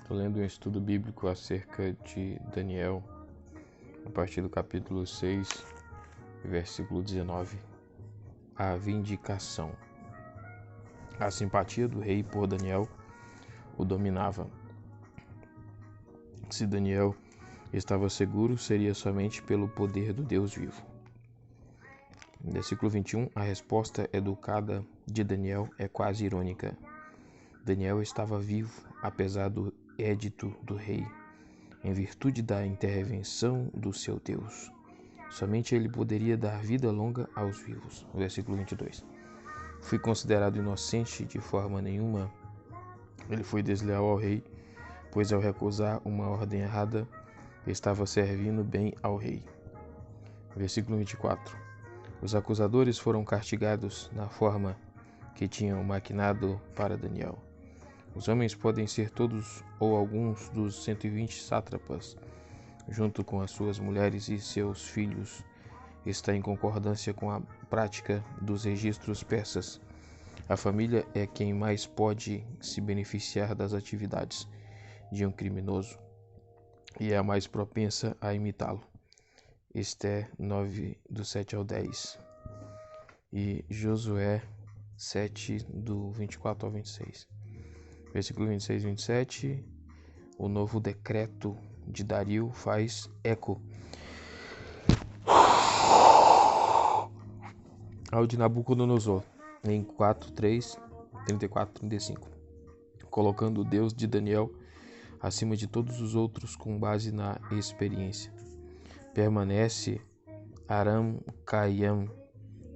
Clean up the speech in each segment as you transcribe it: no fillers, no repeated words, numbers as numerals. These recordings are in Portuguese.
Estou lendo um estudo bíblico acerca de Daniel, a partir do capítulo 6, versículo 19. A vindicação. A simpatia do rei por Daniel o dominava. Se Daniel estava seguro, seria somente pelo poder do Deus vivo. Versículo 21, a resposta educada de Daniel é quase irônica. Daniel estava vivo, apesar do édito do rei, em virtude da intervenção do seu Deus. Somente ele poderia dar vida longa aos vivos. Versículo 22. Fui considerado inocente de forma nenhuma. Ele foi desleal ao rei, pois ao recusar uma ordem errada, estava servindo bem ao rei. Versículo 24. Os acusadores foram castigados na forma que tinham maquinado para Daniel. Os homens podem ser todos ou alguns dos 120 sátrapas, junto com as suas mulheres e seus filhos. Está em concordância com a prática dos registros persas. A família é quem mais pode se beneficiar das atividades de um criminoso e é a mais propensa a imitá-lo. Esté 9, do 7 ao 10 e Josué 7, do 24 ao 26. Versículo 26 e 27, o novo decreto de Dario faz eco ao de Nabucodonosor, em 4, 3, 34, 35, colocando o Deus de Daniel acima de todos os outros com base na experiência. Permanece Aram Kayam,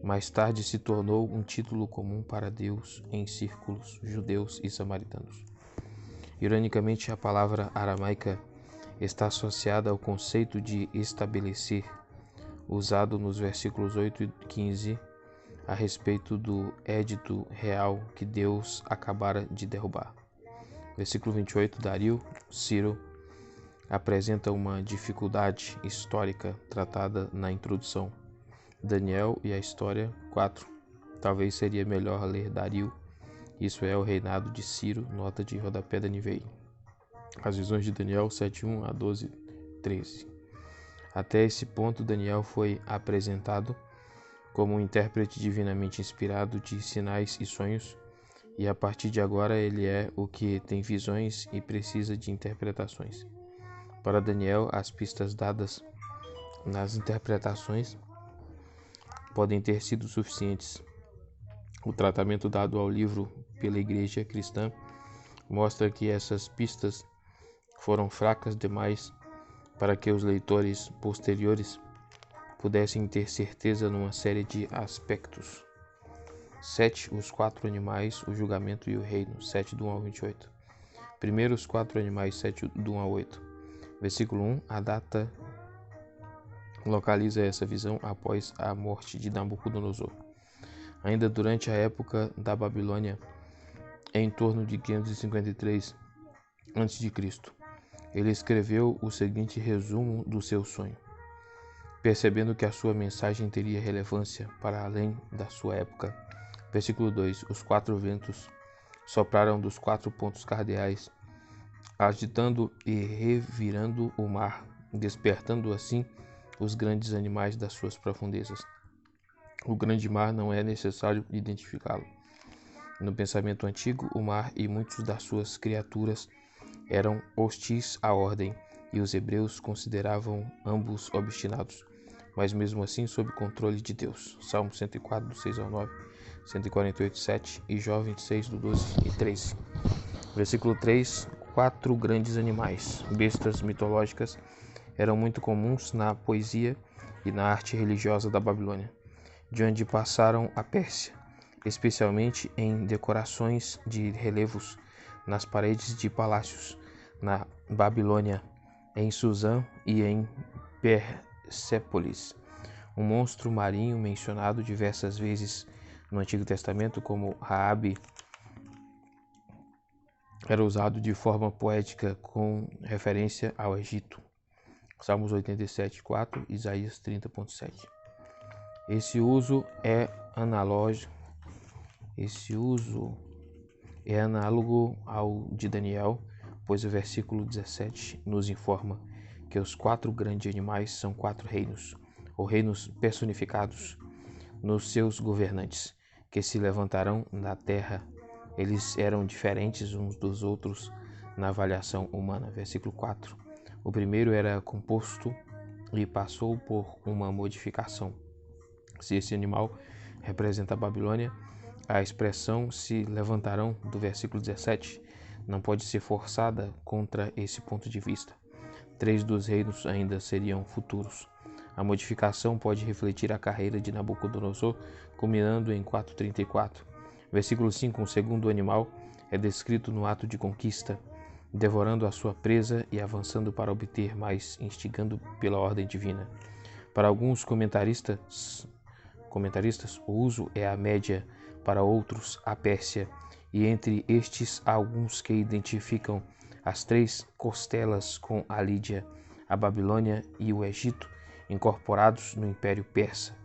mais tarde se tornou um título comum para Deus em círculos judeus e samaritanos. Ironicamente, a palavra aramaica está associada ao conceito de estabelecer, usado nos versículos 8 e 15, a respeito do édito real que Deus acabara de derrubar. Versículo 28, Dario, Ciro, apresenta uma dificuldade histórica tratada na introdução. Daniel e a história 4. Talvez seria melhor ler Dario, isso é, o reinado de Ciro, nota de rodapé da Nivei. As visões de Daniel 7:1 a 12:13. Até esse ponto, Daniel foi apresentado como um intérprete divinamente inspirado de sinais e sonhos, e a partir de agora ele é o que tem visões e precisa de interpretações. Para Daniel, as pistas dadas nas interpretações podem ter sido suficientes. O tratamento dado ao livro pela Igreja Cristã mostra que essas pistas foram fracas demais para que os leitores posteriores pudessem ter certeza numa série de aspectos. 7. Os 4 animais, o julgamento e o reino. 7, do 1 ao 28. Primeiro, os 4 animais. 7, do 1 ao 8. Versículo 1. A data localiza essa visão após a morte de Nabucodonosor. Ainda durante a época da Babilônia, em torno de 553 a.C., ele escreveu o seguinte resumo do seu sonho. Percebendo que a sua mensagem teria relevância para além da sua época. Versículo 2. Os 4 ventos sopraram dos 4 pontos cardeais, agitando e revirando o mar, despertando assim os grandes animais das suas profundezas. O grande mar não é necessário identificá-lo. No pensamento antigo, o mar e muitas das suas criaturas eram hostis à ordem, e os hebreus consideravam ambos obstinados, mas mesmo assim sob controle de Deus. Salmo 104, do 6 ao 9, 148, 7 e Jó 26, do 12 e 13. Versículo 3. 4 grandes animais, bestas mitológicas, eram muito comuns na poesia e na arte religiosa da Babilônia, de onde passaram a Pérsia, especialmente em decorações de relevos nas paredes de palácios, na Babilônia, em Suzã e em Persépolis. Um monstro marinho mencionado diversas vezes no Antigo Testamento como Raabe era usado de forma poética com referência ao Egito. Salmos 87:4, Isaías 30:7. Esse uso é análogo ao de Daniel, pois o versículo 17 nos informa que os 4 grandes animais são 4 reinos, ou reinos personificados nos seus governantes, que se levantarão na terra. Eles eram diferentes uns dos outros na avaliação humana. Versículo 4. O primeiro era composto e passou por uma modificação. Se esse animal representa a Babilônia, a expressão se levantarão do versículo 17 não pode ser forçada contra esse ponto de vista. 3 dos reinos ainda seriam futuros. A modificação pode refletir a carreira de Nabucodonosor, culminando em 434. Versículo 5. Um segundo animal é descrito no ato de conquista, devorando a sua presa e avançando para obter mais, instigando pela ordem divina. Para alguns comentaristas, o uso é a Média, para outros a Pérsia, e entre estes há alguns que identificam as 3 costelas com a Lídia, a Babilônia e o Egito, incorporados no Império Persa.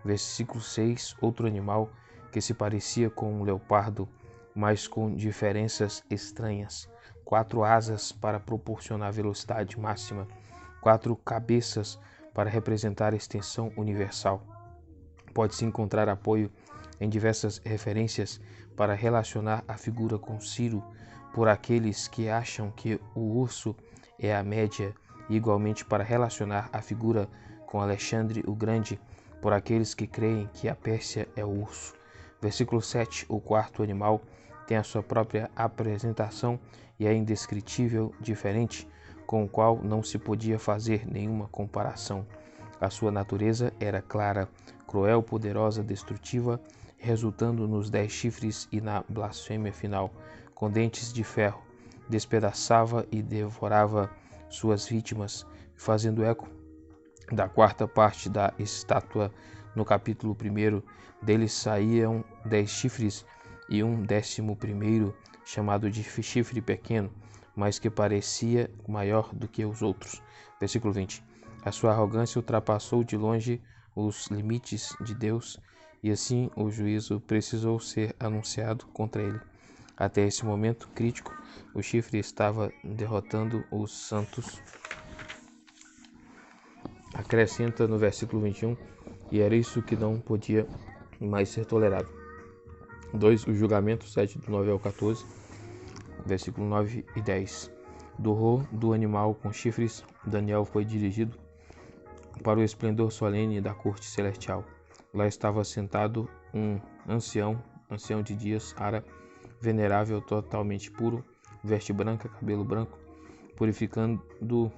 Versículo 6. Outro animal que se parecia com um leopardo, mas com diferenças estranhas. 4 asas para proporcionar velocidade máxima. 4 cabeças para representar a extensão universal. Pode-se encontrar apoio em diversas referências para relacionar a figura com Ciro por aqueles que acham que o urso é a Média, e igualmente para relacionar a figura com Alexandre o Grande por aqueles que creem que a Pérsia é o urso. Versículo 7. O quarto animal tem a sua própria apresentação e é indescritível, diferente, com o qual não se podia fazer nenhuma comparação. A sua natureza era clara, cruel, poderosa, destrutiva, resultando nos 10 chifres e na blasfêmia final, com dentes de ferro, despedaçava e devorava suas vítimas, fazendo eco da 4ª parte da estátua. No capítulo 1 deles saíam 10 chifres e um 11º, chamado de chifre pequeno, mas que parecia maior do que os outros. Versículo 20. A sua arrogância ultrapassou de longe os limites de Deus, e assim o juízo precisou ser anunciado contra ele. Até esse momento crítico, o chifre estava derrotando os santos. Acrescenta no versículo 21, e era isso que não podia mais ser tolerado. 2. O julgamento, 7, do 9 ao 14, versículo 9 e 10. Do horror do animal com chifres, Daniel foi dirigido para o esplendor solene da corte celestial. Lá estava sentado um ancião de dias, árabe, venerável, totalmente puro, veste branca, cabelo branco, purificando do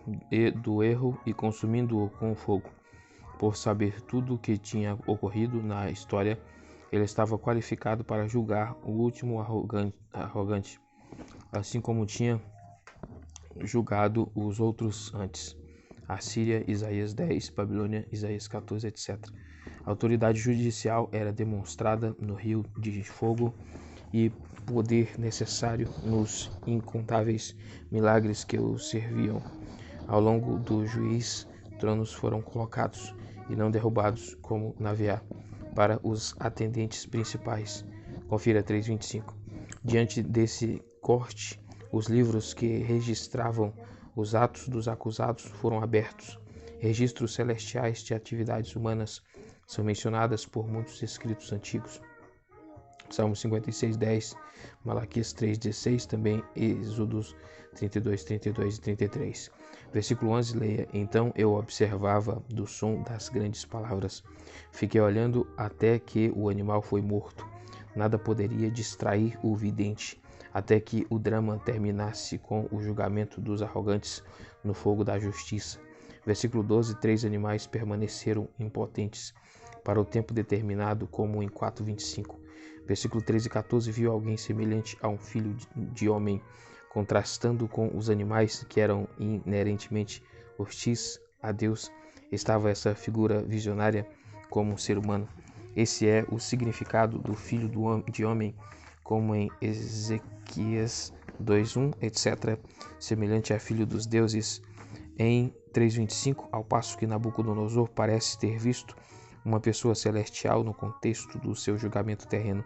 erro e consumindo-o com o fogo. Por saber tudo o que tinha ocorrido na história, ele estava qualificado para julgar o último arrogante, assim como tinha julgado os outros antes. Assíria, Isaías 10, Babilônia, Isaías 14, etc. A autoridade judicial era demonstrada no rio de fogo e poder necessário nos incontáveis milagres que o serviam. Ao longo do juiz, tronos foram colocados e não derrubados como Naviá para os atendentes principais. Confira 3:25. Diante desse corte, os livros que registravam os atos dos acusados foram abertos. Registros celestiais de atividades humanas são mencionadas por muitos escritos antigos. Salmo 56:10, Malaquias 3:16, também Êxodos 32, 32 e 33. Versículo 11, leia: Então eu observava do som das grandes palavras. Fiquei olhando até que o animal foi morto. Nada poderia distrair o vidente, até que o drama terminasse com o julgamento dos arrogantes no fogo da justiça. Versículo 12, 3 animais permaneceram impotentes para o tempo determinado, como em 4:25. Versículo 13 e 14, viu alguém semelhante a um filho de homem, contrastando com os animais que eram inerentemente hostis a Deus. Estava essa figura visionária como um ser humano. Esse é o significado do filho de homem, como em Ezequias 2:1, etc., semelhante a filho dos deuses em 3:25, ao passo que Nabucodonosor parece ter visto uma pessoa celestial no contexto do seu julgamento terreno.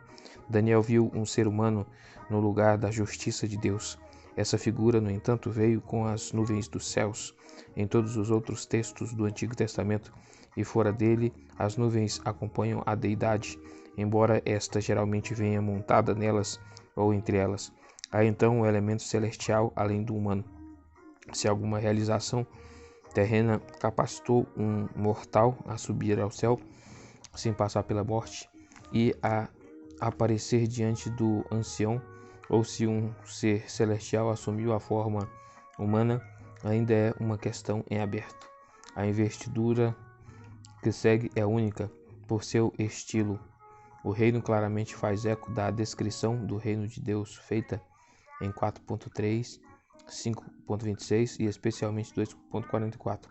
Daniel viu um ser humano no lugar da justiça de Deus. Essa figura, no entanto, veio com as nuvens dos céus em todos os outros textos do Antigo Testamento, e fora dele as nuvens acompanham a deidade, embora esta geralmente venha montada nelas ou entre elas. Há então um elemento celestial além do humano. Se alguma realização terrena capacitou um mortal a subir ao céu sem passar pela morte e a aparecer diante do ancião, ou se um ser celestial assumiu a forma humana, ainda é uma questão em aberto. A investidura que segue é única por seu estilo. O reino claramente faz eco da descrição do reino de Deus feita em 4.3, 5.26 e especialmente 2.44,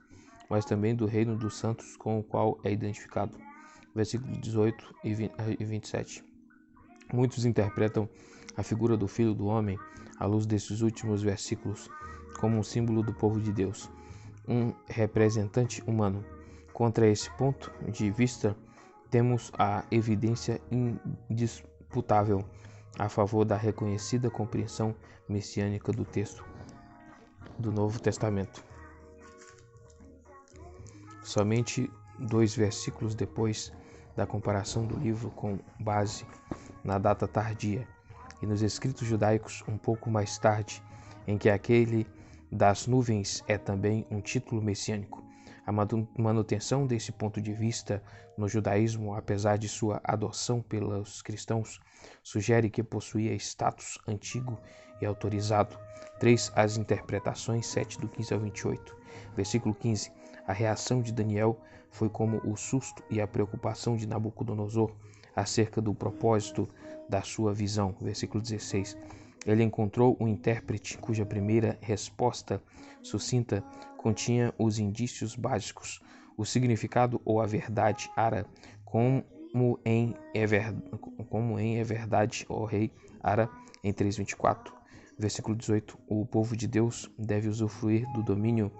mas também do reino dos santos com o qual é identificado. Versículos 18 e 27. Muitos interpretam a figura do Filho do Homem, à luz desses últimos versículos, como um símbolo do povo de Deus, um representante humano. Contra esse ponto de vista, temos a evidência indisputável a favor da reconhecida compreensão messiânica do texto do Novo Testamento. Somente 2 versículos depois da comparação do livro com base na data tardia e nos escritos judaicos um pouco mais tarde, em que aquele das nuvens é também um título messiânico. A manutenção desse ponto de vista no judaísmo, apesar de sua adoção pelos cristãos, sugere que possuía status antigo e autorizado. 3. As interpretações 7 do 15 ao 28. Versículo 15. A reação de Daniel foi como o susto e a preocupação de Nabucodonosor acerca do propósito da sua visão. Versículo 16. Ele encontrou um intérprete cuja primeira resposta sucinta continha os indícios básicos, o significado ou a verdade ara, como em é verdade, ó rei, ara, em 3:24. Versículo 18. O povo de Deus deve usufruir do domínio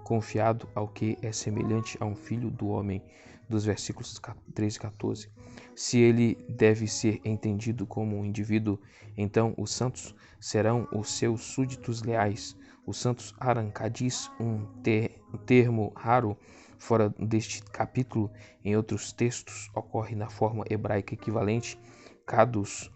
confiado ao que é semelhante a um filho do homem, dos versículos 13 e 14. Se ele deve ser entendido como um indivíduo, então os santos serão os seus súditos leais. Os santos Arancadis, um termo raro fora deste capítulo, em outros textos ocorre na forma hebraica equivalente, Kadus,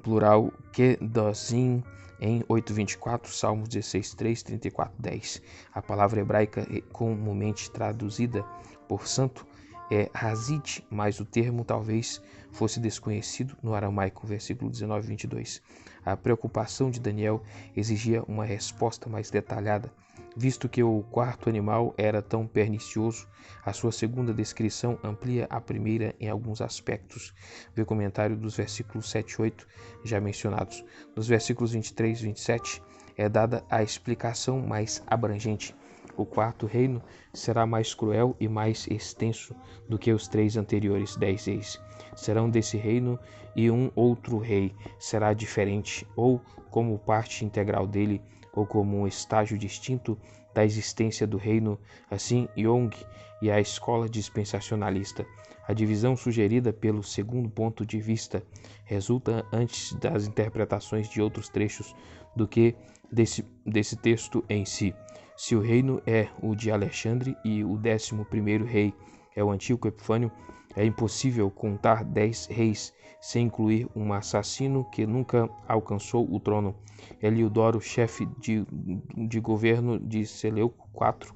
plural Kedosim, em 8:24, Salmos 16:3, 34:10. A palavra hebraica comumente traduzida por santo é Hazid, mas o termo talvez fosse desconhecido no aramaico, versículo 19 e 22. A preocupação de Daniel exigia uma resposta mais detalhada. Visto que o quarto animal era tão pernicioso, a sua segunda descrição amplia a primeira em alguns aspectos. Vê o comentário dos versículos 7 e 8 já mencionados. Nos versículos 23 e 27 é dada a explicação mais abrangente. O quarto reino será mais cruel e mais extenso do que os 3 anteriores 10 reis. Serão desse reino e um outro rei será diferente, ou como parte integral dele, ou como um estágio distinto da existência do reino, assim Yong e a escola dispensacionalista. A divisão sugerida pelo segundo ponto de vista resulta antes das interpretações de outros trechos do que desse texto em si. Se o reino é o de Alexandre e o 11º rei é o Antíoco Epifânio, é impossível contar 10 reis sem incluir um assassino que nunca alcançou o trono, Eliodoro, chefe de governo de Seleuco IV,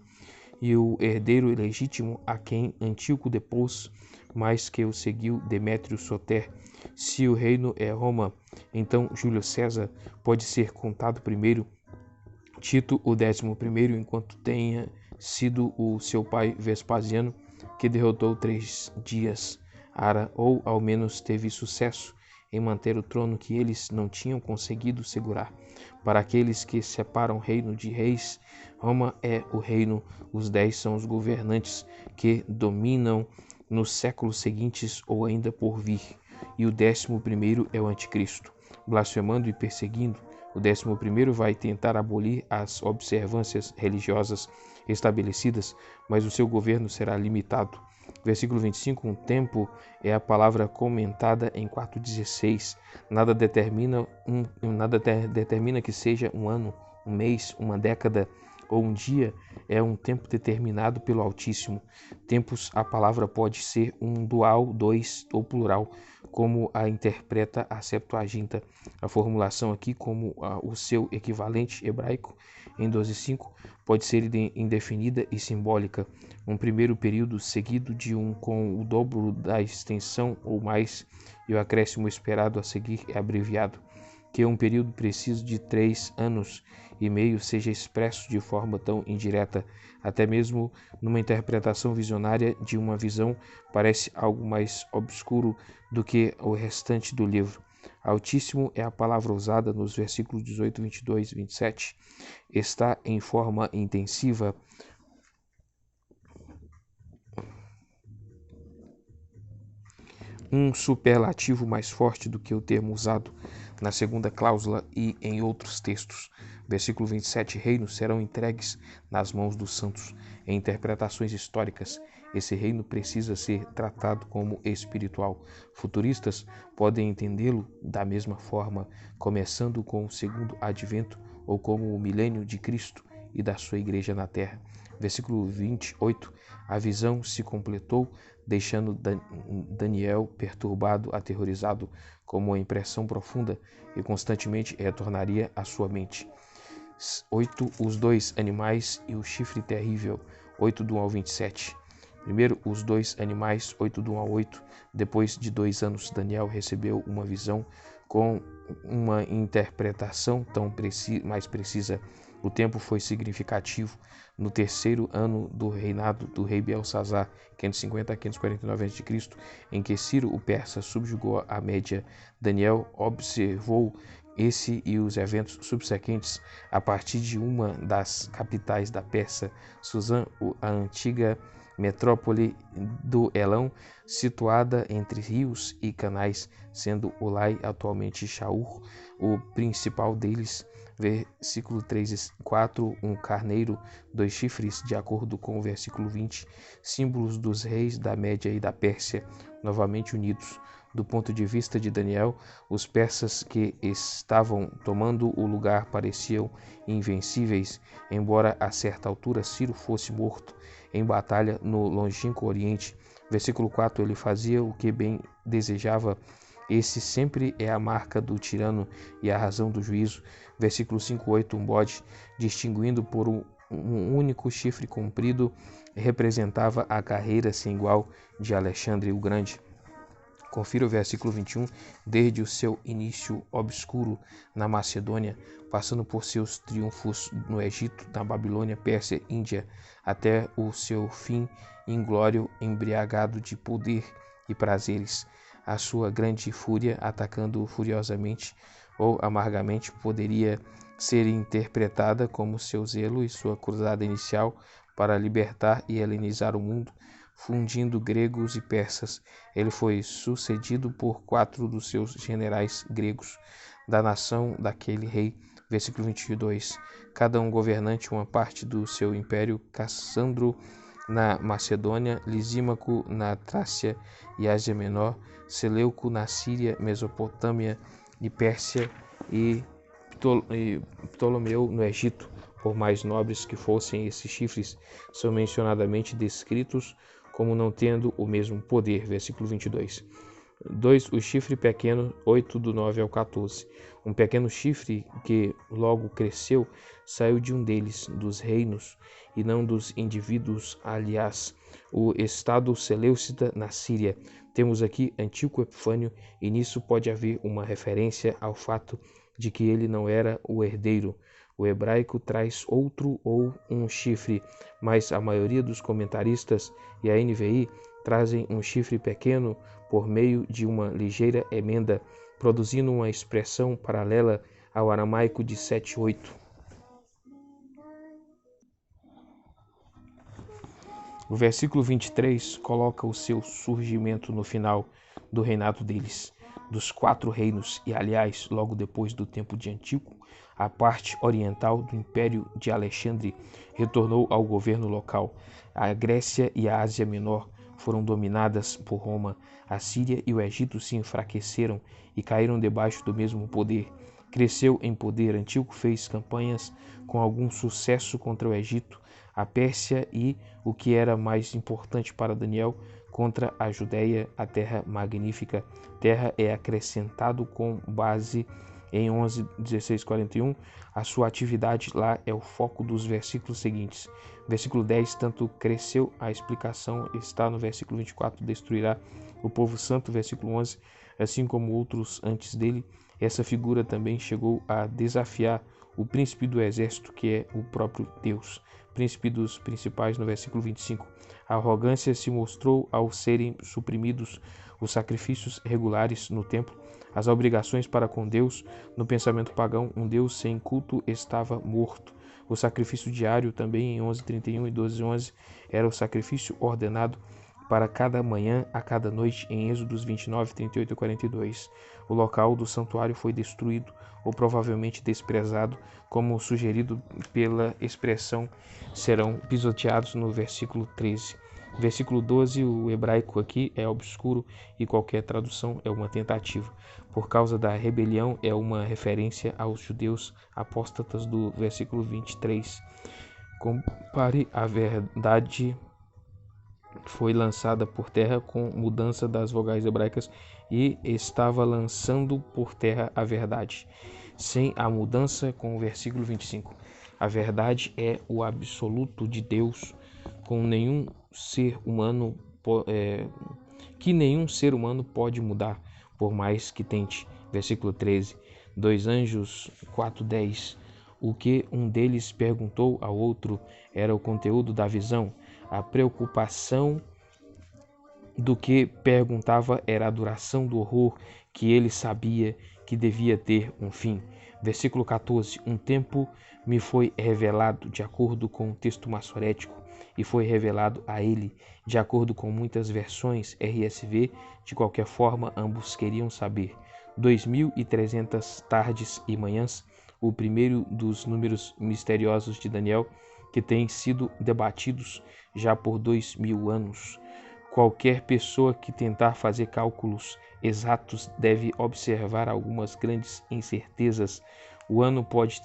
e o herdeiro legítimo a quem Antíoco depôs, mas que o seguiu, Demétrio Soter. Se o reino é Roma, então Júlio César pode ser contado primeiro, Tito o 11º, enquanto tenha sido o seu pai Vespasiano, que derrotou 3 dias Ara, ou ao menos teve sucesso em manter o trono que eles não tinham conseguido segurar. Para aqueles que separam reino de reis, Roma é o reino, os 10 são os governantes que dominam nos séculos seguintes ou ainda por vir, e o 11º é o anticristo. Blasfemando e perseguindo, o 11º vai tentar abolir as observâncias religiosas estabelecidas, mas o seu governo será limitado. Versículo 25, um tempo é a palavra comentada em 4,16. Nada determina que seja um ano, um mês, uma década ou um dia. É um tempo determinado pelo Altíssimo. Tempos, a palavra pode ser um dual, dois ou plural, como a interpreta a Septuaginta. A formulação aqui, como o seu equivalente hebraico em 12:5, pode ser indefinida e simbólica. Um primeiro período seguido de um com o dobro da extensão ou mais, e o acréscimo esperado a seguir é abreviado. Que um período preciso de 3 anos e meio seja expresso de forma tão indireta, até mesmo numa interpretação visionária de uma visão, parece algo mais obscuro do que o restante do livro. Altíssimo é a palavra usada nos versículos 18, 22 e 27. Está em forma intensiva. Um superlativo mais forte do que o termo usado na segunda cláusula e em outros textos. Versículo 27. Reinos serão entregues nas mãos dos santos. Em interpretações históricas, esse reino precisa ser tratado como espiritual. Futuristas podem entendê-lo da mesma forma, começando com o segundo advento ou como o milênio de Cristo e da sua igreja na terra. Versículo 28. A visão se completou, deixando Daniel perturbado, aterrorizado, como uma impressão profunda e constantemente retornaria à sua mente. 8. Os dois animais e o chifre terrível, 8 do 1 ao 27. Primeiro, os dois animais, 8 do 1 ao 8. Depois de 2 anos, Daniel recebeu uma visão com uma interpretação mais precisa. O tempo foi significativo. No terceiro ano do reinado do rei Belsazar, 550 a 549 a.C., em que Ciro o persa subjugou a Média, Daniel observou esse e os eventos subsequentes a partir de uma das capitais da Pérsia, Suzã, a antiga metrópole do Elão, situada entre rios e canais, sendo Ulai atualmente Shaur, o principal deles. Versículo 3 e 4, um carneiro, 2 chifres, de acordo com o versículo 20, símbolos dos reis da Média e da Pérsia, novamente unidos. Do ponto de vista de Daniel, os persas que estavam tomando o lugar pareciam invencíveis, embora a certa altura Ciro fosse morto em batalha no longínquo Oriente. Versículo 4, ele fazia o que bem desejava. Esse sempre é a marca do tirano e a razão do juízo. Versículo 5:8, um bode, distinguindo por um único chifre comprido, representava a carreira sem igual de Alexandre o Grande. Confira o versículo 21, desde o seu início obscuro na Macedônia, passando por seus triunfos no Egito, na Babilônia, Pérsia, Índia, até o seu fim inglório, embriagado de poder e prazeres. A sua grande fúria, atacando furiosamente ou amargamente, poderia ser interpretada como seu zelo e sua cruzada inicial para libertar e helenizar o mundo, fundindo gregos e persas. Ele foi sucedido por 4 dos seus generais gregos da nação daquele rei. Versículo 22. Cada um governante uma parte do seu império: Cassandro na Macedônia, Lisímaco na Trácia e Ásia Menor, Seleuco na Síria, Mesopotâmia e Pérsia, e Ptolomeu no Egito. Por mais nobres que fossem esses chifres, são mencionadamente descritos como não tendo o mesmo poder. Versículo 22. 2. O chifre pequeno, 8 do 9 ao 14. Um pequeno chifre que logo cresceu saiu de um deles, dos reinos, e não dos indivíduos. Aliás, o estado seleucida na Síria. Temos aqui Antíoco Epifânio, e nisso pode haver uma referência ao fato de que ele não era o herdeiro. O hebraico traz outro ou um chifre, mas a maioria dos comentaristas e a NVI trazem um chifre pequeno por meio de uma ligeira emenda, produzindo uma expressão paralela ao aramaico de 7:8. O versículo 23 coloca o seu surgimento no final do reinado deles, dos 4 reinos, e aliás, logo depois do tempo de Antíoco, a parte oriental do Império de Alexandre retornou ao governo local. A Grécia e a Ásia Menor foram dominadas por Roma. A Síria e o Egito se enfraqueceram e caíram debaixo do mesmo poder. Cresceu em poder. Antíoco fez campanhas com algum sucesso contra o Egito, a Pérsia e, o que era mais importante para Daniel, contra a Judéia, a terra magnífica. Terra é acrescentado com base em 11:16-41. A sua atividade lá é o foco dos versículos seguintes. Versículo 10, tanto cresceu, a explicação está no versículo 24, destruirá o povo santo. Versículo 11, assim como outros antes dele, essa figura também chegou a desafiar o príncipe do exército, que é o próprio Deus. Príncipe dos principais, no versículo 25. A arrogância se mostrou ao serem suprimidos os sacrifícios regulares no templo, as obrigações para com Deus. No pensamento pagão, um Deus sem culto estava morto. O sacrifício diário, também em 11:31 e 12:11, era o sacrifício ordenado para cada manhã, a cada noite, em Êxodos 29, 38 e 42. O local do santuário foi destruído ou provavelmente desprezado, como sugerido pela expressão serão pisoteados no versículo 13. Versículo 12, o hebraico aqui é obscuro e qualquer tradução é uma tentativa. Por causa da rebelião, é uma referência aos judeus apóstatas do versículo 23. Compare a verdade foi lançada por terra com mudança das vogais hebraicas e estava lançando por terra a verdade. Sem a mudança com o versículo 25. A verdade é o absoluto de Deus, com nenhum ser humano que nenhum ser humano pode mudar, por mais que tente. Versículo 13. 2 Anjos 4:10. O que um deles perguntou ao outro era o conteúdo da visão. A preocupação do que perguntava era a duração do horror, que ele sabia que devia ter um fim. Versículo 14. Um tempo me foi revelado, de acordo com o texto maçorético, e foi revelado a ele, de acordo com muitas versões RSV. De qualquer forma, ambos queriam saber. 2.300 tardes e manhãs, o primeiro dos números misteriosos de Daniel, que têm sido debatidos já por 2.000 anos. Qualquer pessoa que tentar fazer cálculos exatos deve observar algumas grandes incertezas. O ano pode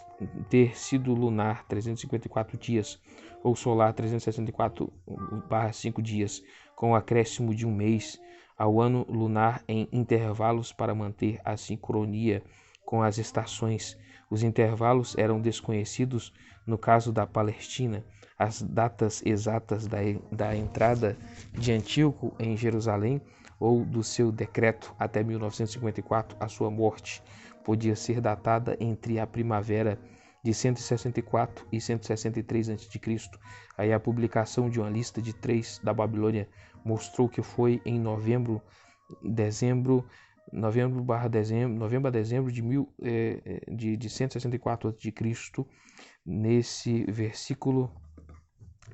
ter sido lunar, 354 dias, ou solar, 364/5 dias, com o acréscimo de um mês ao ano lunar em intervalos para manter a sincronia com as estações. Os intervalos eram desconhecidos no caso da Palestina. As datas exatas da entrada de Antíoco em Jerusalém ou do seu decreto até 1954, a sua morte, podia ser datada entre a primavera de 164 e 163 a.C. Aí a publicação de uma lista de 3 da Babilônia mostrou que foi em novembro a dezembro de 164 a.C. Nesse versículo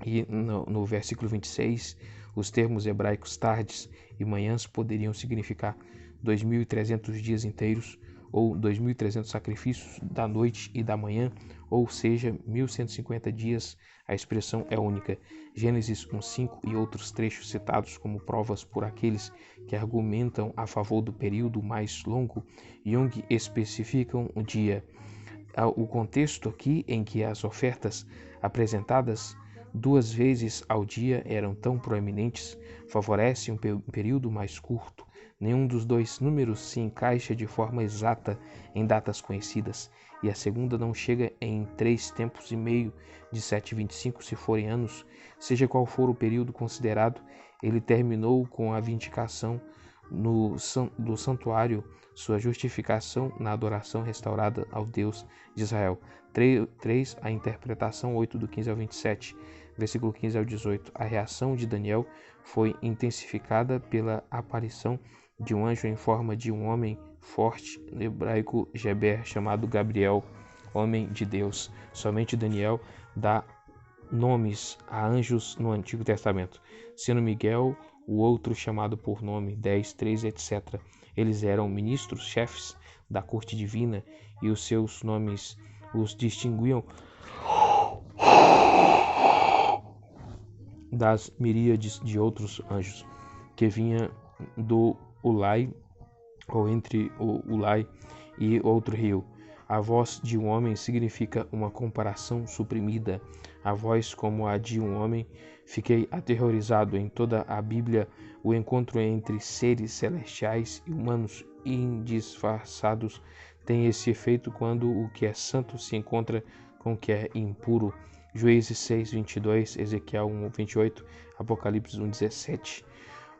e no versículo 26, os termos hebraicos tardes e manhãs poderiam significar 2.300 dias inteiros, ou 2.300 sacrifícios da noite e da manhã, ou seja, 1.150 dias. A expressão é única. Gênesis 1:5 e outros trechos citados como provas por aqueles que argumentam a favor do período mais longo, Jung especificam o dia. O contexto aqui em que as ofertas apresentadas 2 vezes ao dia eram tão proeminentes favorece um período mais curto. Nenhum dos dois números se encaixa de forma exata em datas conhecidas, e a segunda não chega em 3 tempos e meio de 7,25 se forem anos. Seja qual for o período considerado, ele terminou com a vindicação do santuário, sua justificação na adoração restaurada ao Deus de Israel. 3. A interpretação 8 do 15 ao 27, versículo 15 ao 18. A reação de Daniel foi intensificada pela aparição de um anjo em forma de um homem forte, no hebraico Geber, chamado Gabriel, homem de Deus. Somente Daniel dá nomes a anjos no Antigo Testamento, sendo Miguel o outro chamado por nome, 10, 3, etc. Eles eram ministros, chefes da corte divina, e os seus nomes os distinguiam das miríades de outros anjos, que vinha do Ulai, ou entre o Ulai e outro rio. A voz de um homem significa uma comparação suprimida. A voz como a de um homem. Fiquei aterrorizado. Em toda a Bíblia, o encontro entre seres celestiais e humanos indisfarçados tem esse efeito quando o que é santo se encontra com o que é impuro. Juízes 6, 22, Ezequiel 1, 28, Apocalipse 1, 17.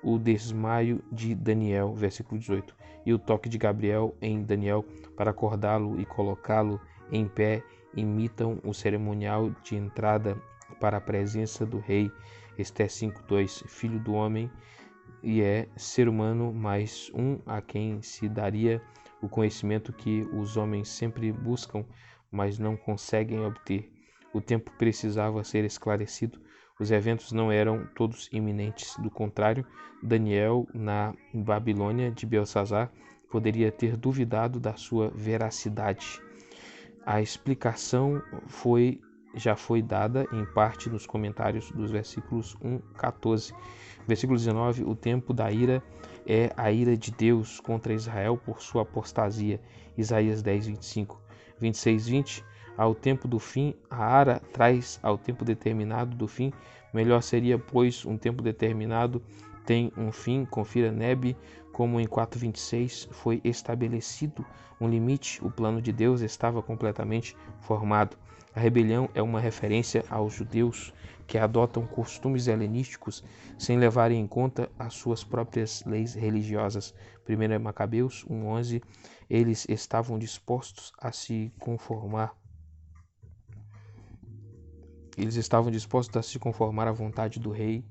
O desmaio de Daniel, versículo 18, e o toque de Gabriel em Daniel para acordá-lo e colocá-lo em pé imitam o cerimonial de entrada para a presença do rei. Esté 5:2, filho do homem, e é ser humano mais um a quem se daria o conhecimento que os homens sempre buscam, mas não conseguem obter. O tempo precisava ser esclarecido. Os eventos não eram todos iminentes. Do contrário, Daniel, na Babilônia de Belsazar, poderia ter duvidado da sua veracidade. A explicação já foi dada em parte nos comentários dos versículos 1-14. Versículo 19, o tempo da ira é a ira de Deus contra Israel por sua apostasia. Isaías 10, 25. 26, 20. Ao tempo do fim, a ara traz ao tempo determinado do fim. Melhor seria, pois, um tempo determinado tem um fim. Confira Nebe, como em 4:26 foi estabelecido um limite, o plano de Deus estava completamente formado. A rebelião é uma referência aos judeus que adotam costumes helenísticos sem levarem em conta as suas próprias leis religiosas. 1 Macabeus 1:11. Eles estavam dispostos a se conformar à vontade do rei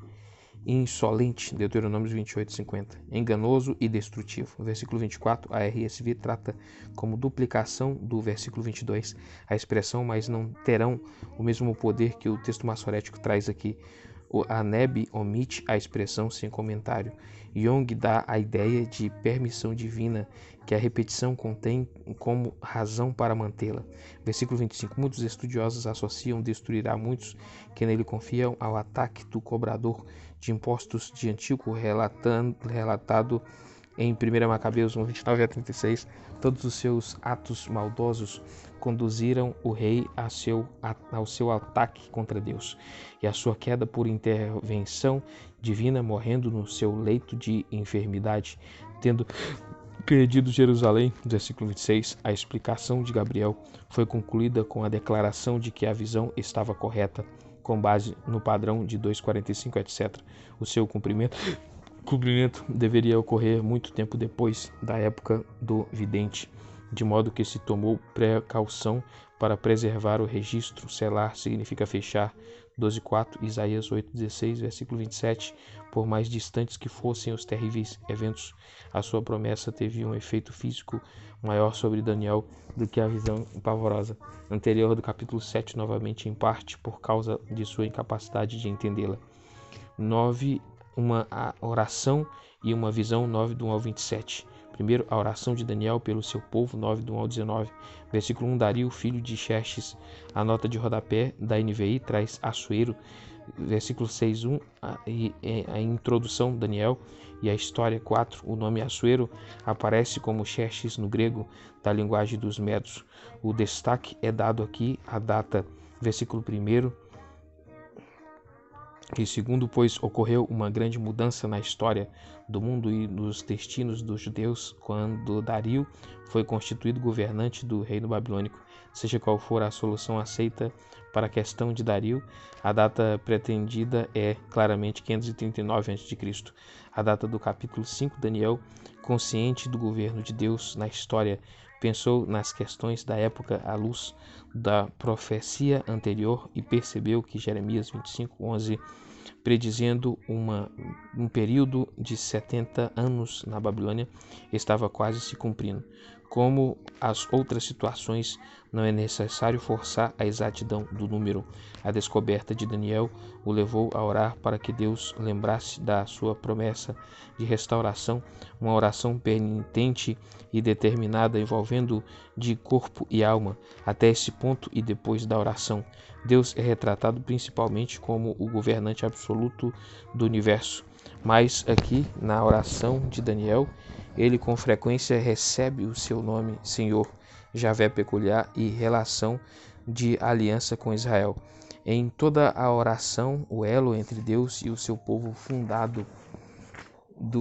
insolente, Deuteronômio 28:50, enganoso e destrutivo. Versículo 24, a RSV trata como duplicação do versículo 22 a expressão, mas não terão o mesmo poder que o texto maçorético traz aqui. A Nebe omite a expressão sem comentário. Young dá a ideia de permissão divina que a repetição contém como razão para mantê-la. Versículo 25. Muitos estudiosos associam destruirá muitos que nele confiam ao ataque do cobrador de impostos de Antíoco, relatado em 1 Macabeus 1, 29 a 36. Todos os seus atos maldosos conduziram o rei ao seu ataque contra Deus e a sua queda por intervenção divina, morrendo no seu leito de enfermidade, tendo perdido Jerusalém. Versículo 26. A explicação de Gabriel foi concluída com a declaração de que a visão estava correta, com base no padrão de 2:45, etc. O seu cumprimento deveria ocorrer muito tempo depois da época do vidente, de modo que se tomou precaução para preservar o registro. Selar significa fechar. 12:4, Isaías 8:16, versículo 27. Por mais distantes que fossem os terríveis eventos, a sua promessa teve um efeito físico maior sobre Daniel do que a visão pavorosa anterior do capítulo 7, novamente em parte por causa de sua incapacidade de entendê-la. 9. Uma oração e uma visão, 9, do 1 ao 27. Primeiro, a oração de Daniel pelo seu povo, 9, do 1 ao 19. Versículo 1, Dario, filho de Xerxes. A nota de rodapé da NVI traz Assuero. Versículo 6:1, a introdução, Daniel e a história. 4, o nome Assuero aparece como Xerxes no grego, da linguagem dos medos. O destaque é dado aqui à data. Versículo 1, e segundo, pois ocorreu uma grande mudança na história do mundo e nos destinos dos judeus quando Dario foi constituído governante do reino babilônico. Seja qual for a solução aceita para a questão de Dario, a data pretendida é claramente 539 a.C. A data do capítulo 5, Daniel, consciente do governo de Deus na história, pensou nas questões da época à luz da profecia anterior e percebeu que Jeremias 25:11, predizendo um período de 70 anos na Babilônia, estava quase se cumprindo. Como as outras situações, não é necessário forçar a exatidão do número. A descoberta de Daniel o levou a orar para que Deus lembrasse da sua promessa de restauração, uma oração penitente e determinada envolvendo de corpo e alma. Até esse ponto e depois da oração, Deus é retratado principalmente como o governante absoluto do universo. Mas aqui, na oração de Daniel, ele com frequência recebe o seu nome Senhor, Javé peculiar e relação de aliança com Israel. Em toda a oração, o elo entre Deus e o seu povo fundado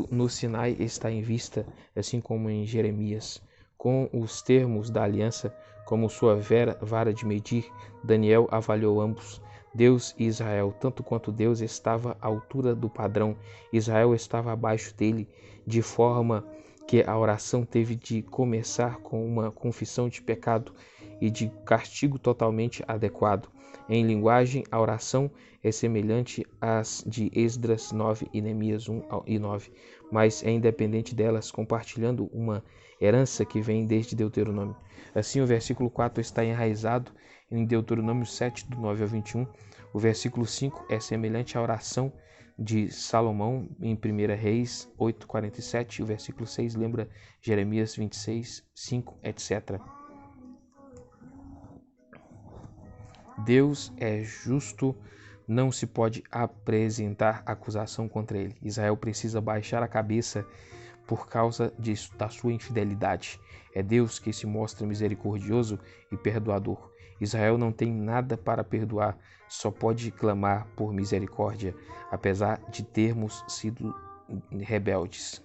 no Sinai está em vista, assim como em Jeremias. Com os termos da aliança como sua vara de medir, Daniel avaliou ambos, Deus e Israel. Tanto quanto Deus estava à altura do padrão, Israel estava abaixo dele, de forma que a oração teve de começar com uma confissão de pecado e de castigo totalmente adequado. Em linguagem, a oração é semelhante às de Esdras 9 e Neemias 1 e 9, mas é independente delas, compartilhando uma herança que vem desde Deuteronômio. Assim, o versículo 4 está enraizado em Deuteronômio 7, do 9 ao 21. O versículo 5 é semelhante à oração de Salomão em 1 Reis 8:47, o versículo 6 lembra Jeremias 26, 5, etc. Deus é justo, não se pode apresentar acusação contra ele. Israel precisa baixar a cabeça por causa da sua infidelidade. É Deus que se mostra misericordioso e perdoador. Israel não tem nada para perdoar, só pode clamar por misericórdia, apesar de termos sido rebeldes.